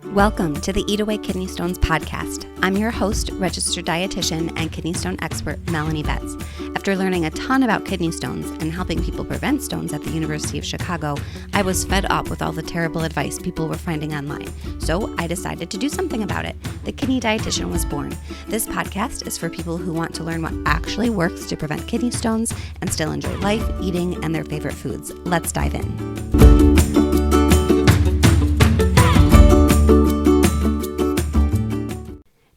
Welcome to the Eat Away Kidney Stones podcast. I'm your host, registered dietitian and kidney stone expert, Melanie Betts. After learning a ton about kidney stones and helping people prevent stones at the University of Chicago, I was fed up with all the terrible advice people were finding online. So I decided to do something about it. The Kidney Dietitian was born. This podcast is for people who want to learn what actually works to prevent kidney stones and still enjoy life, eating, and their favorite foods. Let's dive in.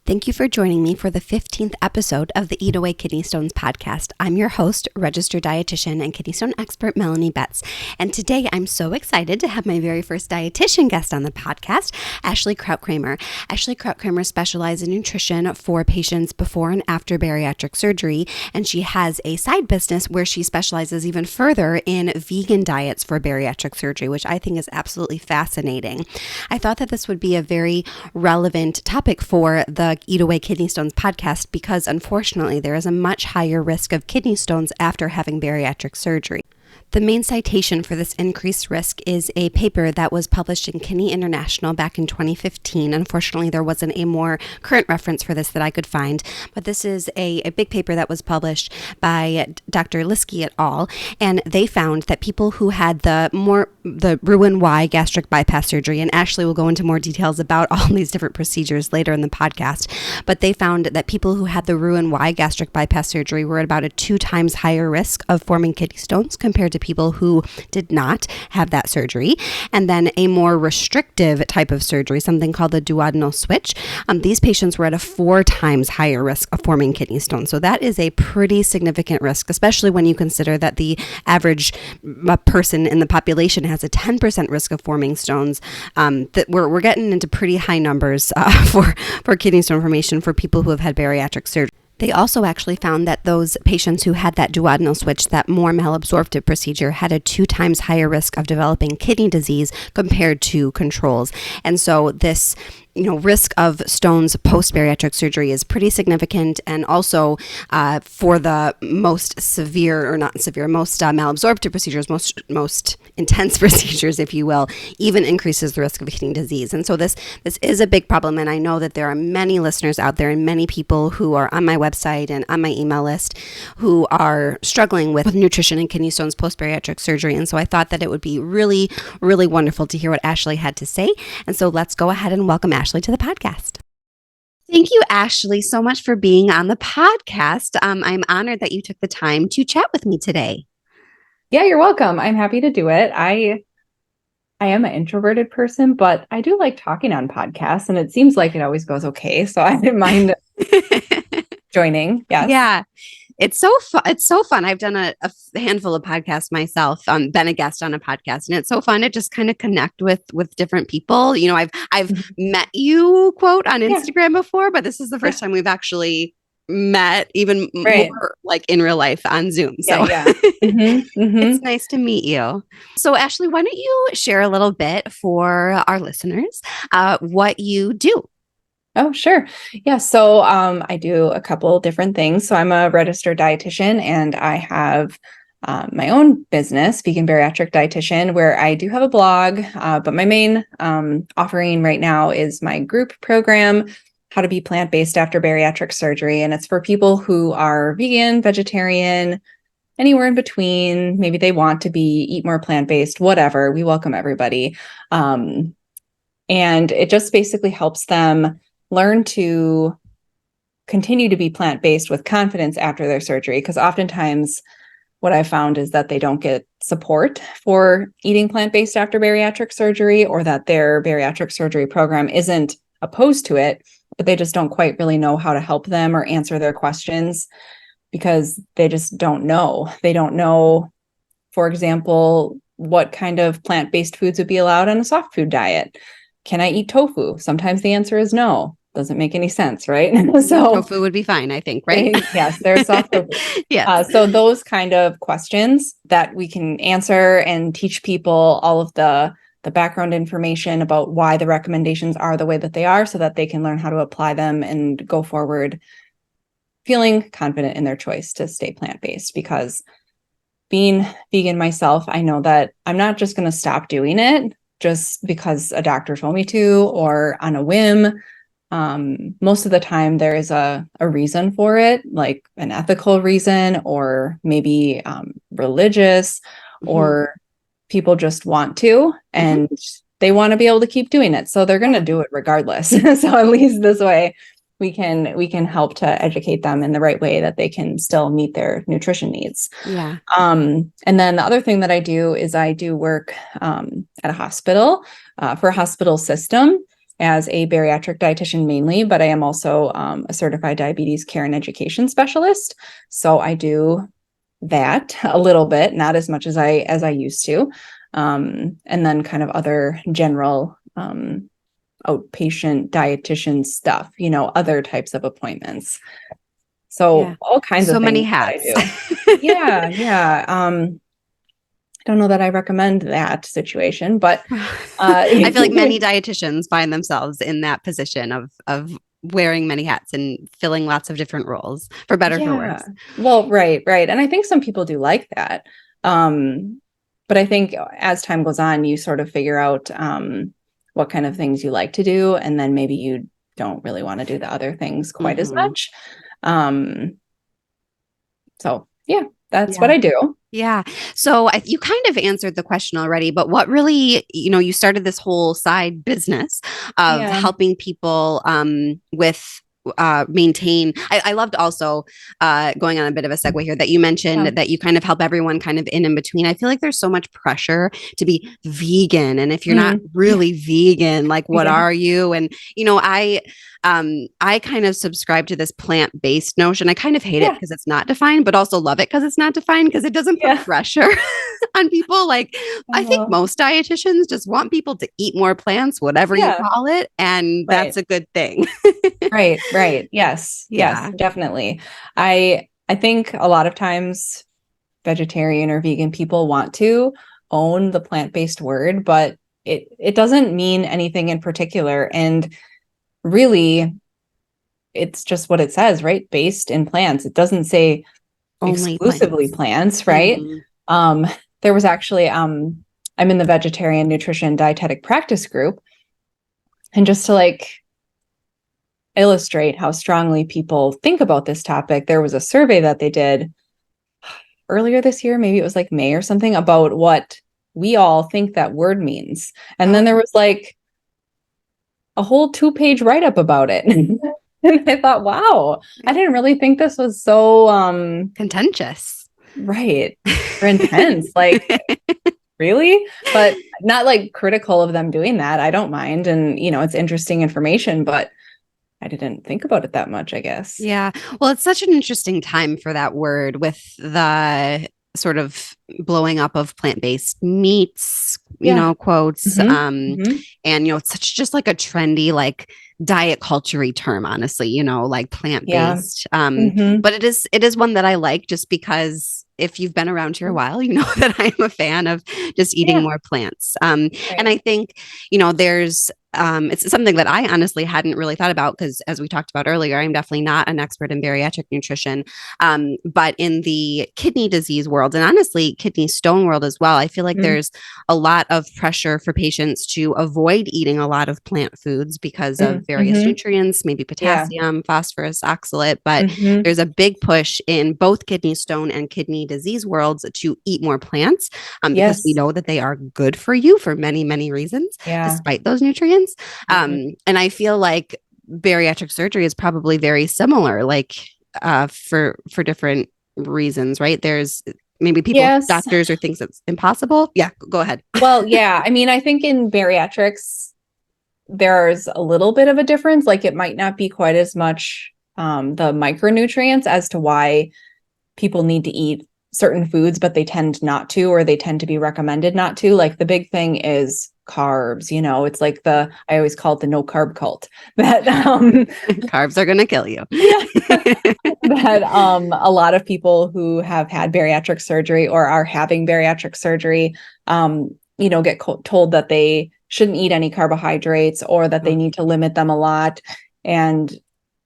Thank you for joining me for the 15th episode of the Eat Away Kidney Stones podcast. I'm your host, registered dietitian and kidney stone expert, Melanie Betts. And today I'm so excited to have my very first dietitian guest on the podcast, Ashley Krautkramer. Ashley Krautkramer specializes in nutrition for patients before and after bariatric surgery. And she has a side business where she specializes even further in vegan diets for bariatric surgery, which I think is absolutely fascinating. I thought that this would be a very relevant topic for the Eat Away Kidney Stones podcast because unfortunately there is a much higher risk of kidney stones after having bariatric surgery. The main citation for this increased risk is a paper that was published in Kidney International back in 2015. Unfortunately, there wasn't a more current reference for this that I could find, but this is a big paper that was published by Dr. Liskey et al., and they found that people who had the Roux-en-Y gastric bypass surgery, and Ashley will go into more details about all these different procedures later in the podcast, but they found that people who had the Roux-en-Y gastric bypass surgery were at about a 2 times higher risk of forming kidney stones compared to people who did not have that surgery. And then a more restrictive type of surgery, something called the duodenal switch, these patients were at a 4 times higher risk of forming kidney stones. So that is a pretty significant risk, especially when you consider that the average person in the population has a 10% risk of forming stones. That we're getting into pretty high numbers for kidney stone formation for people who have had bariatric surgery. They also actually found that those patients who had that duodenal switch, that more malabsorptive procedure, had a 2 times higher risk of developing kidney disease compared to controls. And so this risk of stones post-bariatric surgery is pretty significant, and also for the most severe, or not severe, most malabsorptive procedures, most intense procedures, if you will, even increases the risk of kidney disease. And so this is a big problem, and I know that there are many listeners out there and many people who are on my website and on my email list who are struggling with nutrition and kidney stones post-bariatric surgery. And so I thought that it would be really, really wonderful to hear what Ashley had to say. And so let's go ahead and welcome Ashley to the podcast. Thank you, Ashley, so much for being on the podcast. I'm honored that you took the time to chat with me today. Yeah, you're welcome. I'm happy to do it. I am an introverted person, but I do like talking on podcasts, and it seems like it always goes okay. So I didn't mind joining. Yes. Yeah. It's so fun. I've done a handful of podcasts myself, been a guest on a podcast, and it's so fun to just kind of connect with different people. I've met you, quote, on Instagram before, but this is the first time we've actually met even more like in real life on Zoom. So it's nice to meet you. So Ashley, why don't you share a little bit for our listeners what you do? Oh, sure. Yeah. So I do a couple different things. So I'm a registered dietitian, and I have my own business, Vegan Bariatric Dietitian, where I do have a blog. But my main offering right now is my group program, How to Be Plant-Based After Bariatric Surgery. And it's for people who are vegan, vegetarian, anywhere in between. Maybe they want to eat more plant-based, whatever. We welcome everybody. And it just basically helps them learn to continue to be plant-based with confidence after their surgery. Because oftentimes what I found is that they don't get support for eating plant-based after bariatric surgery, or that their bariatric surgery program isn't opposed to it, but they just don't quite really know how to help them or answer their questions because they just don't know. They don't know, for example, what kind of plant-based foods would be allowed on a soft food diet. Can I eat tofu? Sometimes the answer is no. Doesn't make any sense, right? So tofu would be fine, I think, right? Yes, there's soft tofu. So those kind of questions that we can answer and teach people all of the background information about why the recommendations are the way that they are, so that they can learn how to apply them and go forward feeling confident in their choice to stay plant-based. Because being vegan myself, I know that I'm not just going to stop doing it. just because a doctor told me to or on a whim. Most of the time there is a reason for it, like an ethical reason or maybe religious, or people just want to and they want to be able to keep doing it. So they're going to do it regardless. So at least this way we can help to educate them in the right way that they can still meet their nutrition needs. Yeah. And then the other thing that I do is I do work at a hospital for a hospital system as a bariatric dietitian mainly, but I am also a certified diabetes care and education specialist. So I do that a little bit, not as much as I used to. And then kind of other general outpatient dietitian stuff, other types of appointments. So all kinds of so things many hats. that I do. Yeah. I don't know that I recommend that situation, but I feel like many dietitians find themselves in that position of wearing many hats and filling lots of different roles, for better or for worse. Well, right. And I think some people do like that. But I think as time goes on, you sort of figure out what kind of things you like to do, and then maybe you don't really want to do the other things quite as much. So yeah, that's what I do. Yeah. So you kind of answered the question already, but what really, you started this whole side business of helping people with maintain. I loved also going on a bit of a segue here that you mentioned that you kind of help everyone kind of in between. I feel like there's so much pressure to be vegan. And if you're not really vegan, like what are you? And, I kind of subscribe to this plant-based notion. I kind of hate it because it's not defined, but also love it because it's not defined because it doesn't put pressure on people. Like I think most dietitians just want people to eat more plants, whatever you call it. And that's a good thing. Right. Yes, definitely. I think a lot of times vegetarian or vegan people want to own the plant-based word, but it doesn't mean anything in particular. And really, it's just what it says, right? Based in plants. It doesn't say only exclusively plants, right? There was actually, I'm in the vegetarian nutrition dietetic practice group. And just to illustrate how strongly people think about this topic, there was a survey that they did earlier this year, maybe it was like May or something, about what we all think that word means. And then there was a whole 2-page write-up about it. And I thought, wow, I didn't really think this was so contentious. Right. Or intense. Really? But not critical of them doing that. I don't mind. And, it's interesting information, but I didn't think about it that much, I guess. Yeah. Well, it's such an interesting time for that word with the sort of blowing up of plant-based meats, quotes. And, it's such just like a trendy, diet culture-y term, honestly, plant-based. But it is one that I like just because if you've been around here a while, you know that I'm a fan of just eating more plants. And I think, there's it's something that I honestly hadn't really thought about because as we talked about earlier, I'm definitely not an expert in bariatric nutrition. But in the kidney disease world and honestly kidney stone world as well, I feel like there's a lot of pressure for patients to avoid eating a lot of plant foods because of various nutrients, maybe potassium, phosphorus, oxalate. But there's a big push in both kidney stone and kidney disease worlds to eat more plants because we know that they are good for you for many, many reasons, despite those nutrients. And I feel like bariatric surgery is probably very similar, for different reasons, right? There's maybe doctors or things that's impossible. Yeah, go ahead. Well, yeah. I mean, I think in bariatrics, there's a little bit of a difference. It might not be quite as much the micronutrients as to why people need to eat certain foods, but they tend not to, or they tend to be recommended not to. The big thing is carbs, it's I always call it the no carb cult, that carbs are going to kill you. That a lot of people who have had bariatric surgery or are having bariatric surgery, get told that they shouldn't eat any carbohydrates or that they need to limit them a lot. And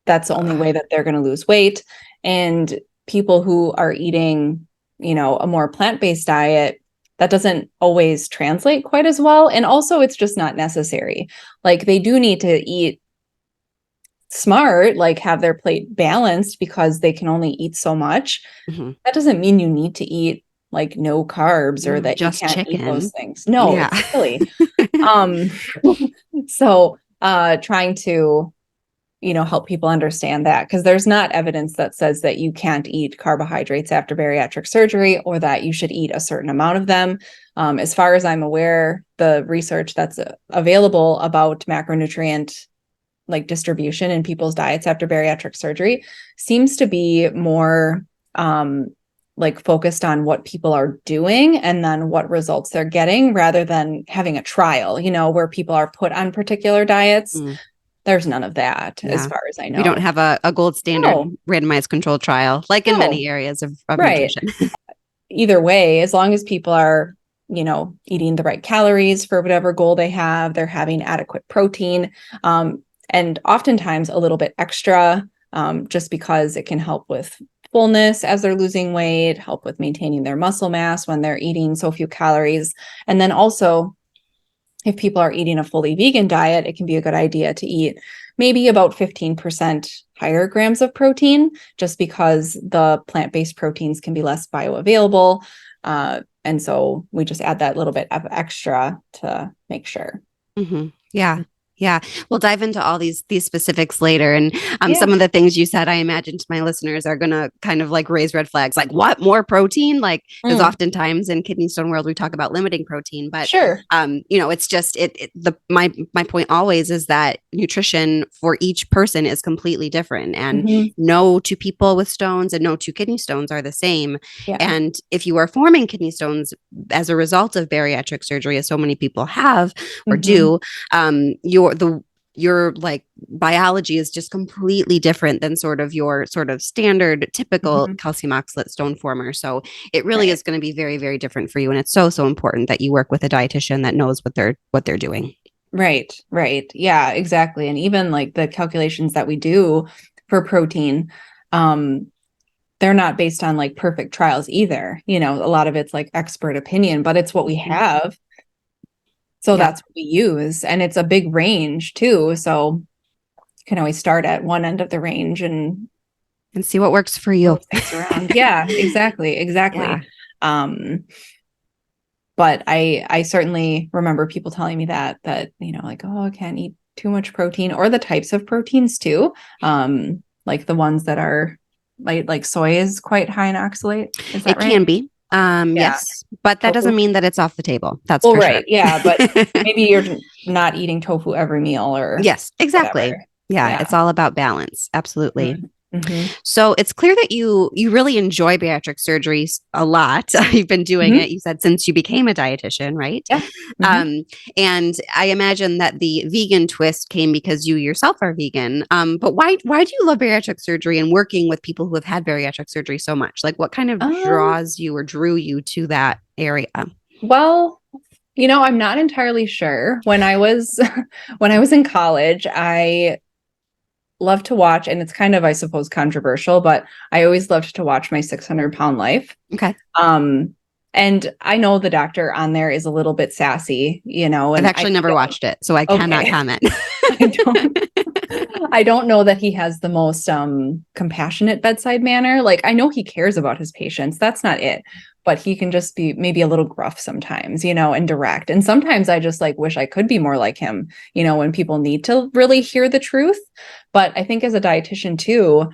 that's the only way that they're going to lose weight. And people who are eating, a more plant-based diet, that doesn't always translate quite as well. And also it's just not necessary. Like they do need to eat smart, like have their plate balanced because they can only eat so much. That doesn't mean you need to eat like no carbs or that you Just can't eat those chicken. things. No, Yeah. it's silly. Um, so trying to, help people understand that, because there's not evidence that says that you can't eat carbohydrates after bariatric surgery or that you should eat a certain amount of them. As far as I'm aware, the research that's available about macronutrient like distribution in people's diets after bariatric surgery seems to be more like focused on what people are doing and then what results they're getting, rather than having a trial, where people are put on particular diets. There's none of that as far as I know. We don't have a gold standard randomized controlled trial like in many areas of right. nutrition. Either way, as long as people are, eating the right calories for whatever goal they have, they're having adequate protein, and oftentimes a little bit extra, just because it can help with fullness as they're losing weight, help with maintaining their muscle mass when they're eating so few calories. And then also, if people are eating a fully vegan diet, it can be a good idea to eat maybe about 15% higher grams of protein, just because the plant-based proteins can be less bioavailable. And so we just add that little bit of extra to make sure. Yeah. Yeah. We'll dive into all these specifics later. And Yeah. some of the things you said, I imagine to my listeners are going to kind of like raise red flags. Like, what, more protein? Like, because oftentimes in kidney stone world, we talk about limiting protein, but Sure. It's just my point always is that nutrition for each person is completely different, and no two people with stones and no two kidney stones are the same. Yeah. And if you are forming kidney stones as a result of bariatric surgery, as so many people have or do, your like biology is just completely different than sort of your sort of standard typical calcium oxalate stone former. So it really is going to be very, very different for you. And it's so important that you work with a dietitian that knows what they're doing. Right. Yeah, exactly. And even like the calculations that we do for protein, they're not based on like perfect trials either. A lot of it's like expert opinion, but it's what we have. So that's what we use. And it's a big range too. So you can always start at one end of the range and see what works for you. Yeah, exactly. Yeah. But I certainly remember people telling me that, like, oh, I can't eat too much protein, or the types of proteins too. Like the ones that are like soy is quite high in oxalate. Is that right? It can be. Yes, but that doesn't mean that it's off the table. That's for sure. Yeah, but maybe you're not eating tofu every meal or yes, exactly. Whatever. Yeah, it's all about balance. Absolutely. So it's clear that you really enjoy bariatric surgery a lot. You've been doing it, you said, since you became a dietitian, right? Yeah. And I imagine that the vegan twist came because you yourself are vegan. But why do you love bariatric surgery and working with people who have had bariatric surgery so much? Like, what kind of draws you or drew you to that area? Well, I'm not entirely sure. When I was in college, I love to watch, and it's kind of, I suppose, controversial, but I always loved to watch My 600-Pound Life. Okay. And I know the doctor on there is a little bit sassy, and I've actually never watched it, so I cannot comment. I don't know that he has the most compassionate bedside manner. Like, I know he cares about his patients. That's not it. But he can just be maybe a little gruff sometimes, and direct. And sometimes I just like wish I could be more like him, when people need to really hear the truth. But I think as a dietitian too,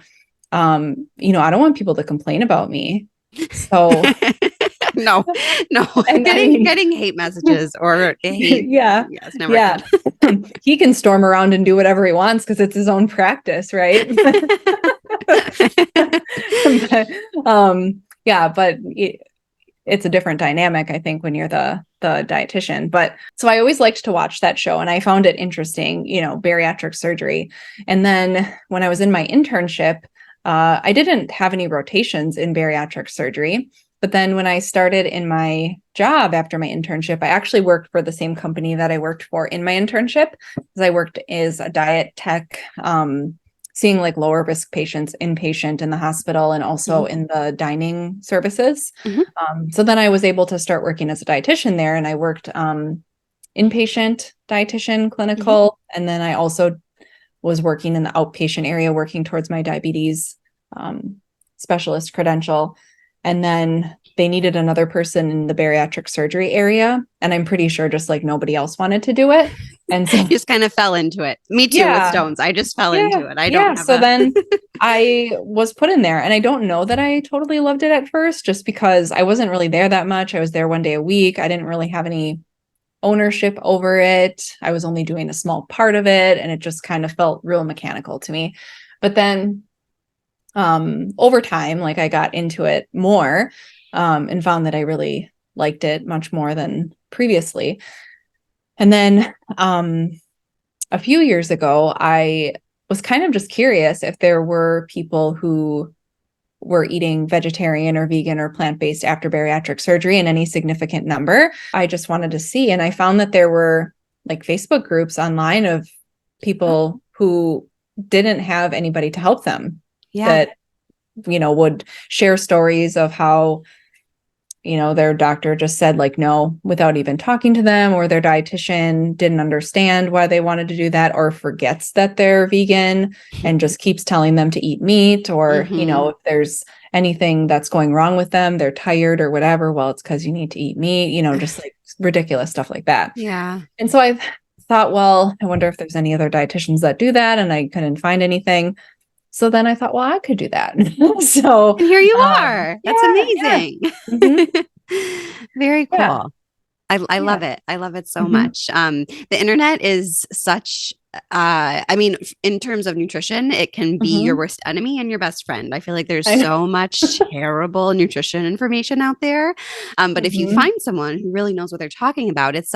I don't want people to complain about me. So no. And getting hate messages or hate. Yeah. Yes, never good. He can storm around and do whatever he wants because it's his own practice, right? But it's a different dynamic, I think, when you're the dietitian. But so I always liked to watch that show, and I found it interesting, bariatric surgery. And then when I was in my internship, I didn't have any rotations in bariatric surgery. But then when I started in my job after my internship, I actually worked for the same company that I worked for in my internship, because I worked as a diet tech seeing like lower risk patients inpatient in the hospital and also in the dining services. So then I was able to start working as a dietitian there, and I worked inpatient dietitian clinical. And then I also was working in the outpatient area, working towards my diabetes specialist credential. And then they needed another person in the bariatric surgery area. And I'm pretty sure just like nobody else wanted to do it. And so just kind of fell into it. Me too with stones. I just fell into it. I don't have so then I was put in there, and I don't know that I totally loved it at first, just because I wasn't really there that much. I was there one day a week. I didn't really have any ownership over it. I was only doing a small part of it, and it just kind of felt real mechanical to me. But then over time, like I got into it more and found that I really liked it much more than previously. And then a few years ago, I was kind of just curious if there were people who were eating vegetarian or vegan or plant-based after bariatric surgery in any significant number. I just wanted to see. And I found that there were like Facebook groups online of people who didn't have anybody to help them that, would share stories of how, their doctor just said like no without even talking to them, or their dietitian didn't understand why they wanted to do that, or forgets that they're vegan and just keeps telling them to eat meat, or, if there's anything that's going wrong with them, they're tired or whatever, well, it's because you need to eat meat, just like ridiculous stuff like that. Yeah. And so I thought, well, I wonder if there's any other dietitians that do that, and I couldn't find anything. So then I thought, well, I could do that. So and here you are. That's amazing. Very cool. I love it. I love it so much. The internet is such, in terms of nutrition, it can be your worst enemy and your best friend. I feel like there's so much terrible nutrition information out there. But if you find someone who really knows what they're talking about, it's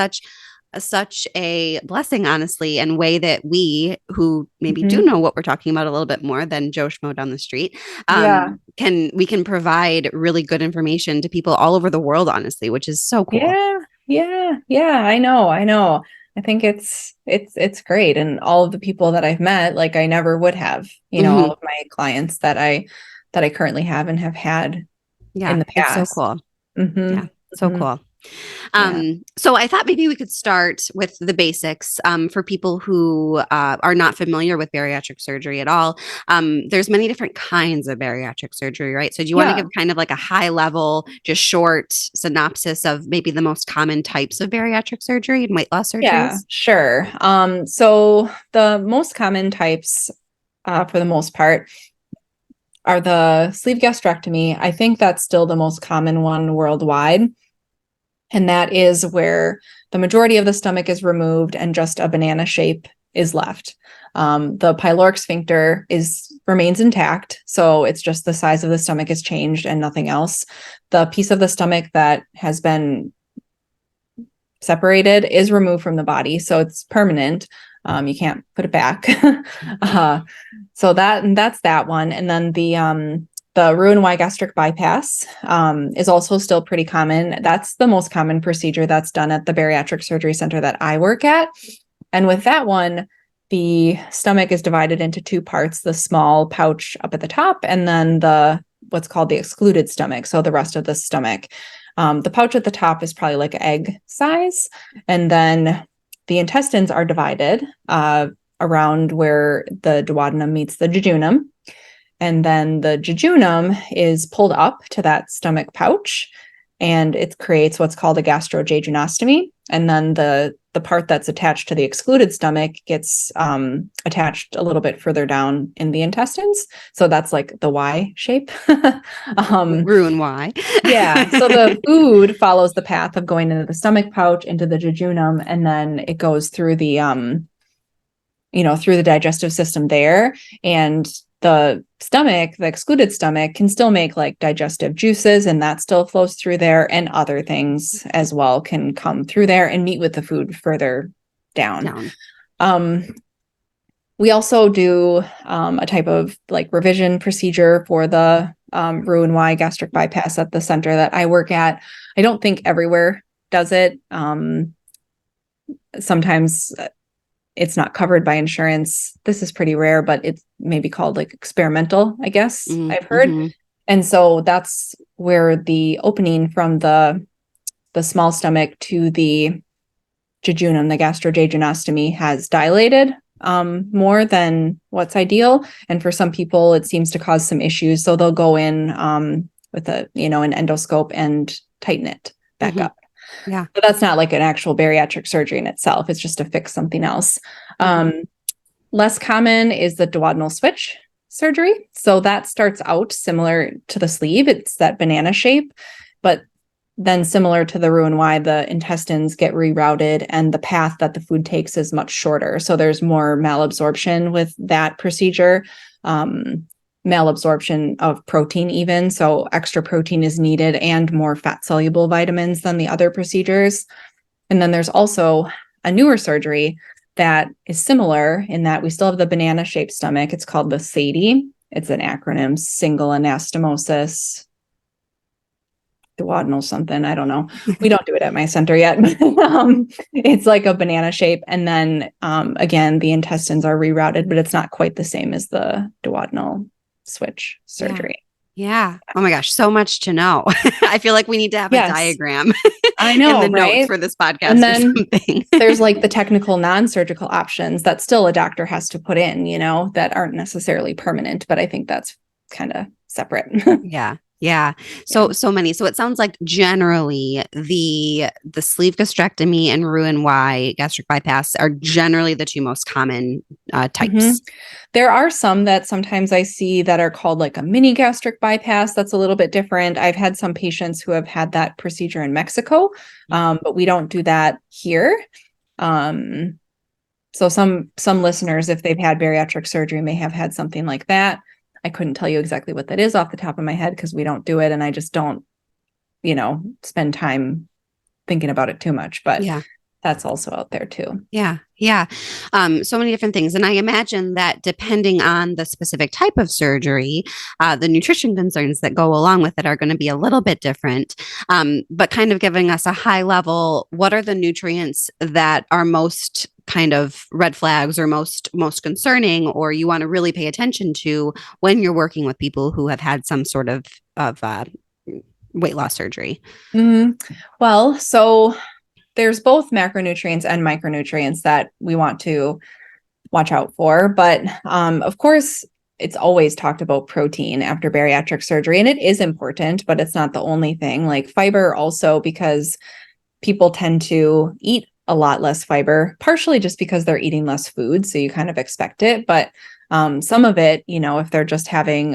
such a blessing, honestly, and way that we who maybe do know what we're talking about a little bit more than Joe Schmo down the street can provide really good information to people all over the world, honestly, which is so cool. Yeah. I know. I think it's great. And all of the people that I've met, like I never would have, all of my clients that I currently have and have had in the past. It's so cool. Yeah. So cool. So I thought maybe we could start with the basics for people who are not familiar with bariatric surgery at all. There's many different kinds of bariatric surgery, right? So do you want to give kind of like a high level, just short synopsis of maybe the most common types of bariatric surgery and weight loss surgeries? Yeah, sure. So the most common types, for the most part, are the sleeve gastrectomy. I think that's still the most common one worldwide. And that is where the majority of the stomach is removed and just a banana shape is left. The pyloric sphincter remains intact. So it's just the size of the stomach is changed and nothing else. The piece of the stomach that has been separated is removed from the body. So it's permanent. You can't put it back. So that's that one. And then the Roux-en-Y gastric bypass is also still pretty common. That's the most common procedure that's done at the bariatric surgery center that I work at. And with that one, the stomach is divided into two parts, the small pouch up at the top, and then what's called the excluded stomach. So the rest of the stomach. The pouch at the top is probably like egg size. And then the intestines are divided around where the duodenum meets the jejunum. And then the jejunum is pulled up to that stomach pouch, and it creates what's called a gastrojejunostomy. And then the part that's attached to the excluded stomach gets attached a little bit further down in the intestines. So that's like the Y shape. Roux-en-Y. Yeah. So the food follows the path of going into the stomach pouch, into the jejunum, and then it goes through the through the digestive system there. And the stomach, the excluded stomach, can still make like digestive juices, and that still flows through there, and other things as well can come through there and meet with the food further down. We also do a type of like revision procedure for the Roux-en-Y gastric bypass at the center that I work at. I don't think everywhere does it. Sometimes it's not covered by insurance. This is pretty rare, but it's maybe called like experimental, I guess I've heard. And so that's where the opening from the small stomach to the jejunum, the gastrojejunostomy, has dilated more than what's ideal. And for some people, it seems to cause some issues. So they'll go in with an endoscope and tighten it back up. Yeah. But that's not like an actual bariatric surgery in itself. It's just to fix something else. Less common is the duodenal switch surgery. So that starts out similar to the sleeve. It's that banana shape, but then similar to the Roux-en-Y, the intestines get rerouted and the path that the food takes is much shorter. So there's more malabsorption with that procedure, malabsorption of protein even. So extra protein is needed and more fat-soluble vitamins than the other procedures. And then there's also a newer surgery that is similar in that we still have the banana-shaped stomach. It's called the SADI. It's an acronym, single anastomosis duodenal something. I don't know. We don't do it at my center yet. It's like a banana shape. And then again, the intestines are rerouted, but it's not quite the same as the duodenal switch surgery. Yeah. Oh my gosh. So much to know. I feel like we need to have a diagram I know, in the right? notes for this podcast and then or something. There's like the technical non-surgical options that still a doctor has to put in, that aren't necessarily permanent, but I think that's kind of separate. Yeah. So many. So it sounds like generally the sleeve gastrectomy and Roux-en-Y gastric bypass are generally the two most common types. There are some that sometimes I see that are called like a mini gastric bypass. That's a little bit different. I've had some patients who have had that procedure in Mexico, but we don't do that here. So some listeners, if they've had bariatric surgery, may have had something like that. I couldn't tell you exactly what that is off the top of my head because we don't do it. And I just don't, spend time thinking about it too much. But that's also out there too. Yeah. So many different things. And I imagine that depending on the specific type of surgery, the nutrition concerns that go along with it are going to be a little bit different. But kind of giving us a high level, what are the nutrients that are most kind of red flags or most concerning, or you want to really pay attention to when you're working with people who have had some sort of weight loss surgery? Well, so there's both macronutrients and micronutrients that we want to watch out for. But of course, it's always talked about protein after bariatric surgery, and it is important, but it's not the only thing. Like fiber also, because people tend to eat a lot less fiber, partially just because they're eating less food. So you kind of expect it. But some of it, if they're just having,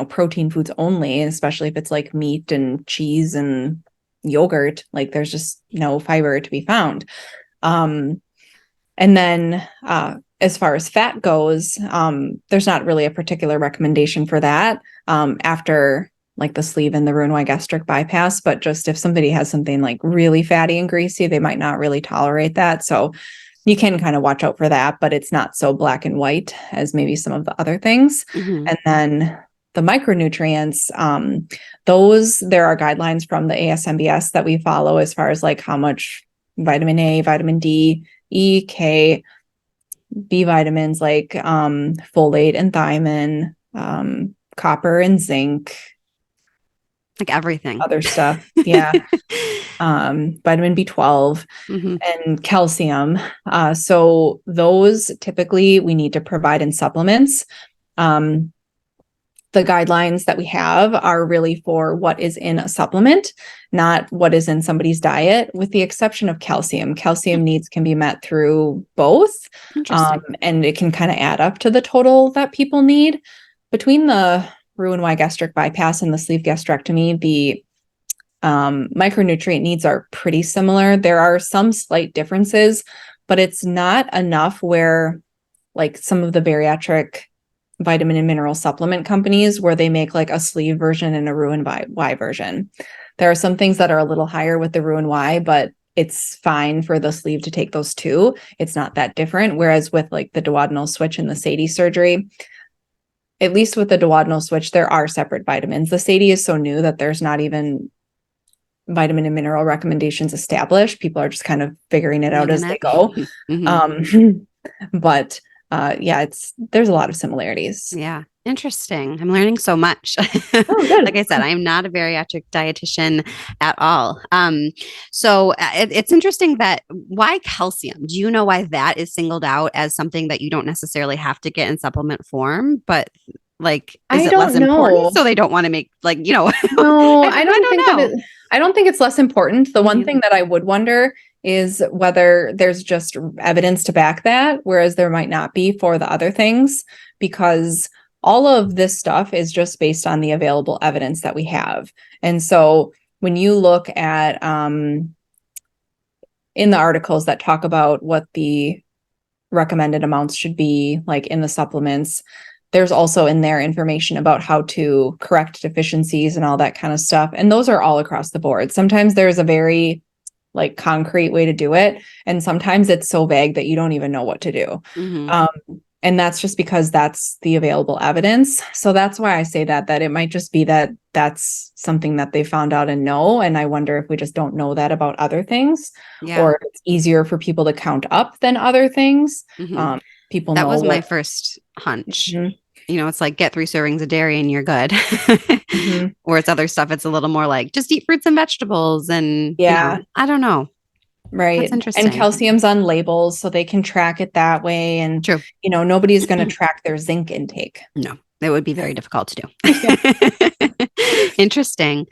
protein foods only, especially if it's like meat and cheese and yogurt, like there's just no fiber to be found. And then as far as fat goes, there's not really a particular recommendation for that after like the sleeve and the Roux-en-Y gastric bypass, but just if somebody has something like really fatty and greasy, they might not really tolerate that. So you can kind of watch out for that, but it's not so black and white as maybe some of the other things. And then the micronutrients, there are guidelines from the ASMBS that we follow as far as like how much vitamin A, vitamin D, E, K, B vitamins like folate and thiamine, copper and zinc, like everything, other stuff. Yeah. Vitamin B12 and calcium. So those typically we need to provide in supplements. The guidelines that we have are really for what is in a supplement, not what is in somebody's diet, with the exception of calcium. Calcium needs can be met through both. And it can kind of add up to the total that people need. Between the Roux-en-Y gastric bypass and the sleeve gastrectomy, the micronutrient needs are pretty similar. There are some slight differences, but it's not enough where like some of the bariatric vitamin and mineral supplement companies where they make like a sleeve version and a Roux-en-Y version. There are some things that are a little higher with the Roux-en-Y, but it's fine for the sleeve to take those two. It's not that different. Whereas with like the duodenal switch and the SADI surgery, at least with the duodenal switch, there are separate vitamins. The SADI is so new that there's not even vitamin and mineral recommendations established. People are just kind of figuring it out as they go. But there's a lot of similarities. Yeah. Interesting. I'm learning so much. Oh, good. Like I said, I'm not a bariatric dietitian at all. So it's interesting that why calcium? Do you know why that is singled out as something that you don't necessarily have to get in supplement form, but like, is it less important? So they don't want to make No, I don't think it's less important. The one thing that I would wonder is whether there's just evidence to back that, whereas there might not be for the other things, because all of this stuff is just based on the available evidence that we have. And so when you look at in the articles that talk about what the recommended amounts should be, like in the supplements, there's also in there information about how to correct deficiencies and all that kind of stuff. And those are all across the board. Sometimes there's a very like concrete way to do it. And sometimes it's so vague that you don't even know what to do. And that's just because that's the available evidence. So that's why I say that it might just be that that's something that they found out and know. And I wonder if we just don't know that about other things, or it's easier for people to count up than other things. People know. That was my first hunch. It's like get 3 servings of dairy and you're good. Or it's other stuff. It's a little more like just eat fruits and vegetables. And I don't know. Right. That's interesting. And calcium's on labels, so they can track it that way. And, true. Nobody's going to track their zinc intake. No, it would be very difficult to do. Interesting.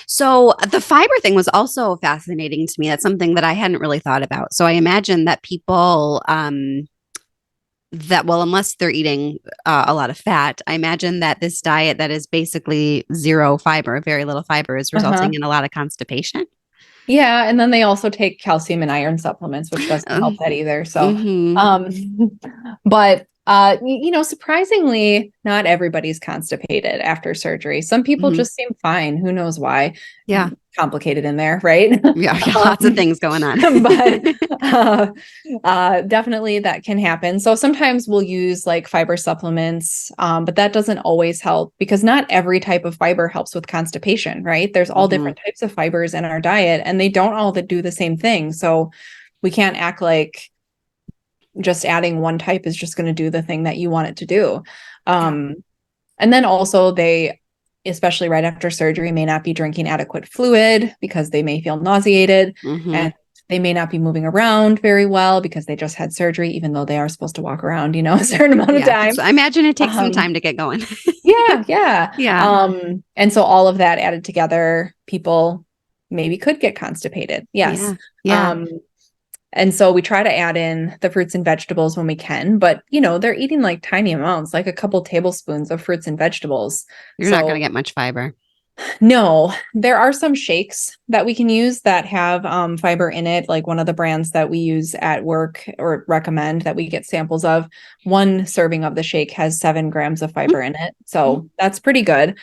So the fiber thing was also fascinating to me. That's something that I hadn't really thought about. So I imagine that people, unless they're eating a lot of fat, I imagine that this diet that is basically zero fiber, very little fiber, is resulting in a lot of constipation. Yeah, and then they also take calcium and iron supplements, which doesn't help that either. So, but surprisingly, not everybody's constipated after surgery. Some people just seem fine. Who knows why? Yeah. Complicated in there, right? Yeah, lots of things going on. But definitely that can happen. So sometimes we'll use like fiber supplements, but that doesn't always help because not every type of fiber helps with constipation, right? There's all different types of fibers in our diet and they don't all do the same thing. So we can't act like just adding one type is just going to do the thing that you want it to do. And then also they, especially right after surgery, may not be drinking adequate fluid because they may feel nauseated and they may not be moving around very well because they just had surgery, even though they are supposed to walk around, a certain amount of time. So I imagine it takes some time to get going. Yeah. And so all of that added together, people maybe could get constipated. Yes. Yeah. And so we try to add in the fruits and vegetables when we can, but they're eating like tiny amounts, like a couple tablespoons of fruits and vegetables. You're not going to get much fiber. No, there are some shakes that we can use that have fiber in it. Like one of the brands that we use at work or recommend that we get samples of, 1 serving of the shake has 7 grams of fiber in it. So that's pretty good.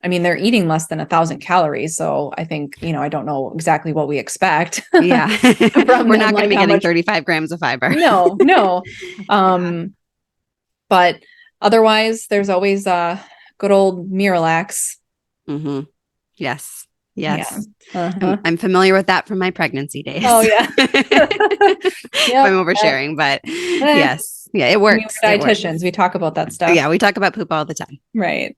I mean, they're eating less than 1,000 calories. So I think, I don't know exactly what we expect. Yeah. We're not going to be getting 35 grams of fiber. No. But otherwise, there's always good old Miralax. Yes. Yeah. I'm familiar with that from my pregnancy days. Oh, yeah. I'm oversharing, but yes. Yeah, it works. Dietitians, we talk about that stuff. Yeah, we talk about poop all the time. Right.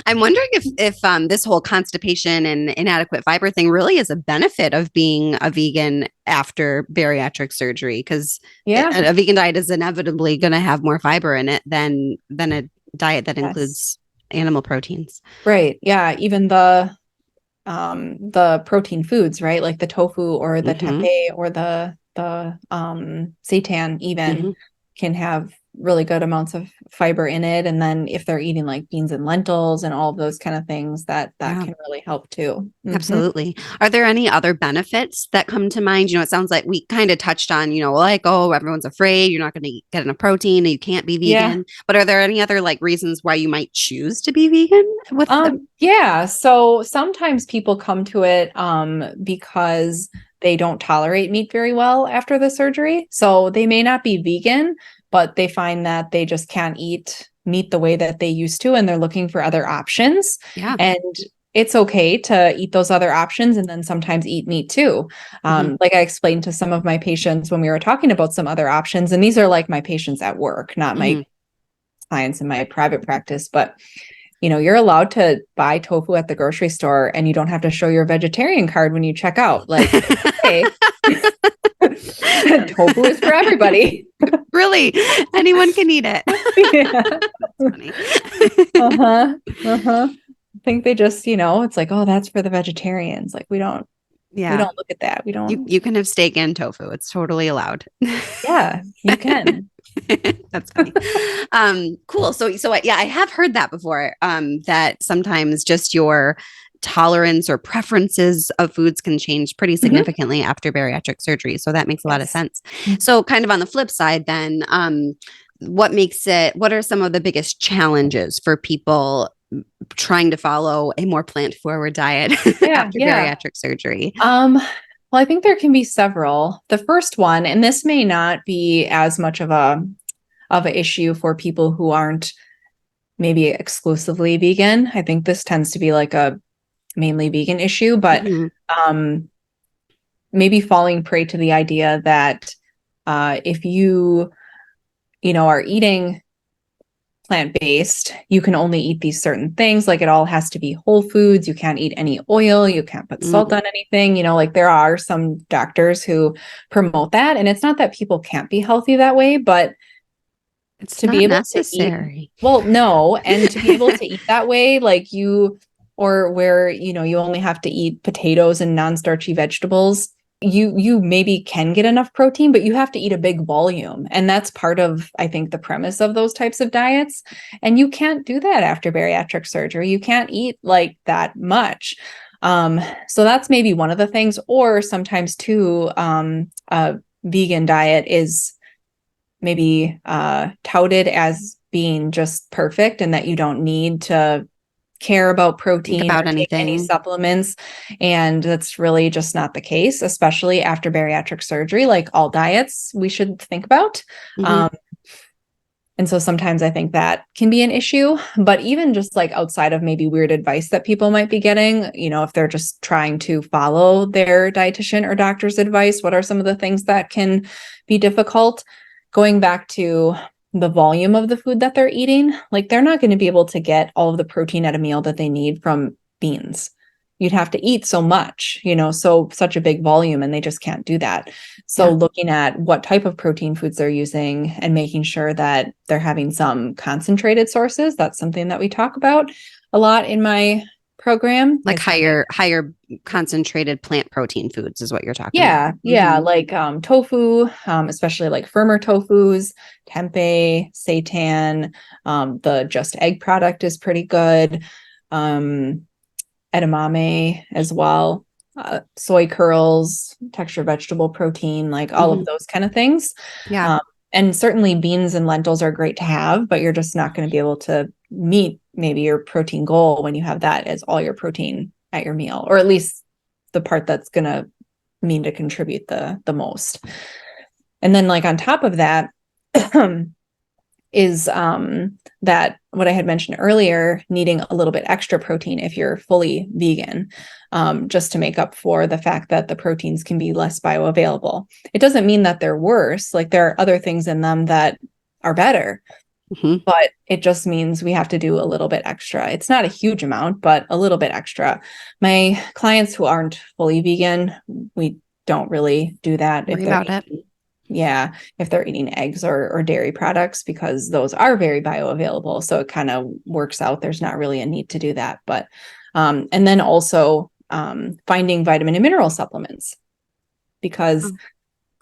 I'm wondering if this whole constipation and inadequate fiber thing really is a benefit of being a vegan after bariatric surgery, because a vegan diet is inevitably going to have more fiber in it than a diet that includes animal proteins. Right. Yeah. Even the protein foods, right? Like the tofu or the tempeh or the seitan even can have really good amounts of fiber in it. And then if they're eating like beans and lentils and all of those kind of things, that can really help too. Absolutely. Are there any other benefits that come to mind? It sounds like we kind of touched on, everyone's afraid you're not going to get enough protein and you can't be vegan. But are there any other reasons why you might choose to be vegan with them? Yeah. So sometimes people come to it because they don't tolerate meat very well after the surgery. So they may not be vegan, but they find that they just can't eat meat the way that they used to, and they're looking for other options. Yeah. And it's okay to eat those other options and then sometimes eat meat too. Like I explained to some of my patients when we were talking about some other options, and these are like my patients at work, not my clients in my private practice, but you're allowed to buy tofu at the grocery store and you don't have to show your vegetarian card when you check out. Like, hey, tofu is for everybody. Really? Anyone can eat it. That's funny. I think they just, it's like, oh, that's for the vegetarians. Like we don't look at that. We don't. You can have steak and tofu. It's totally allowed. Yeah, you can. That's funny. Cool. So yeah, I have heard that before. That sometimes just your tolerance or preferences of foods can change pretty significantly after bariatric surgery. So that makes a lot of sense. So kind of on the flip side, then, what are some of the biggest challenges for people trying to follow a more plant-forward diet after bariatric surgery? Well, I think there can be several. The first one, and this may not be as much of an issue for people who aren't maybe exclusively vegan. I think this tends to be like a mainly vegan issue, but maybe falling prey to the idea that if you are eating plant-based, you can only eat these certain things. Like it all has to be whole foods. You can't eat any oil. You can't put salt on anything. Like there are some doctors who promote that. And it's not that people can't be healthy that way, but it's to not be able necessary. to eat, well, no. And to be able to eat that way, like or where, you only have to eat potatoes and non-starchy vegetables, you maybe can get enough protein, but you have to eat a big volume. And that's part of, I think, the premise of those types of diets. And you can't do that after bariatric surgery. You can't eat like that much. So that's maybe one of the things. Or sometimes too, a vegan diet is maybe touted as being just perfect and that you don't need to care about protein or take any supplements. And that's really just not the case, especially after bariatric surgery. Like all diets we should think about. And so sometimes I think that can be an issue, but even just like outside of maybe weird advice that people might be getting, if they're just trying to follow their dietitian or doctor's advice, what are some of the things that can be difficult? Going back to the volume of the food that they're eating, like they're not going to be able to get all of the protein at a meal that they need from beans. You'd have to eat so much, such a big volume, and they just can't do that. So looking at what type of protein foods they're using and making sure that they're having some concentrated sources. That's something that we talk about a lot in my program. Like higher concentrated plant protein foods is what you're talking about. Yeah. Like tofu, especially like firmer tofus, tempeh, seitan, the just egg product is pretty good. Edamame as well, soy curls, texture vegetable protein, like all of those kind of things. And certainly beans and lentils are great to have, but you're just not going to be able to meet maybe your protein goal when you have that as all your protein at your meal, or at least the part that's going to mean to contribute the most. And then like on top of that is that what I had mentioned earlier, needing a little bit extra protein if you're fully vegan, just to make up for the fact that the proteins can be less bioavailable. It doesn't mean that they're worse. Like there are other things in them that are better, but it just means we have to do a little bit extra. It's not a huge amount, but a little bit extra. My clients who aren't fully vegan, we don't really do that. Worry about it. Yeah, if they're eating eggs or dairy products, because those are very bioavailable. So it kind of works out. There's not really a need to do that. But, and then also finding vitamin and mineral supplements, because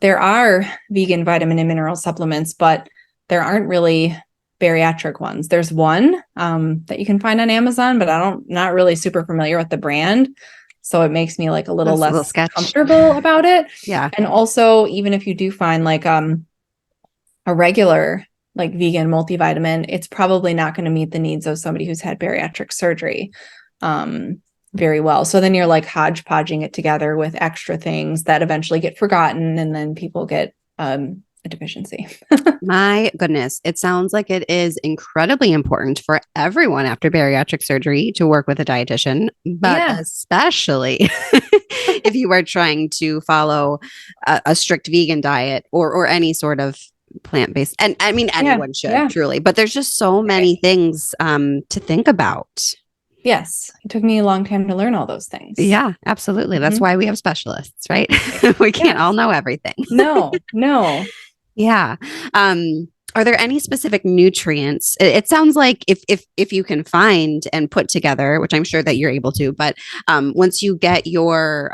there are vegan vitamin and mineral supplements, but there aren't really bariatric ones. There's one that you can find on Amazon, but not really super familiar with the brand. So it makes me like a little less comfortable about it. Yeah. And also, even if you do find like a regular like vegan multivitamin, it's probably not going to meet the needs of somebody who's had bariatric surgery very well. So then you're like hodgepodging it together with extra things that eventually get forgotten, and then people get a deficiency. My goodness, it sounds like it is incredibly important for everyone after bariatric surgery to work with a dietitian, but Yeah. especially if you are trying to follow a strict vegan diet or any sort of plant-based. And I mean, Yeah. anyone should Yeah. truly, but there's just so Right. many things to think about. Yes. It took me a long time to learn all those things. Yeah, absolutely. That's Mhm. why we have specialists, right? Right. We can't all Yes. know everything. No, no. Yeah. Are there any specific nutrients? It sounds like if you can find and put together, which I'm sure that you're able to, but once you get your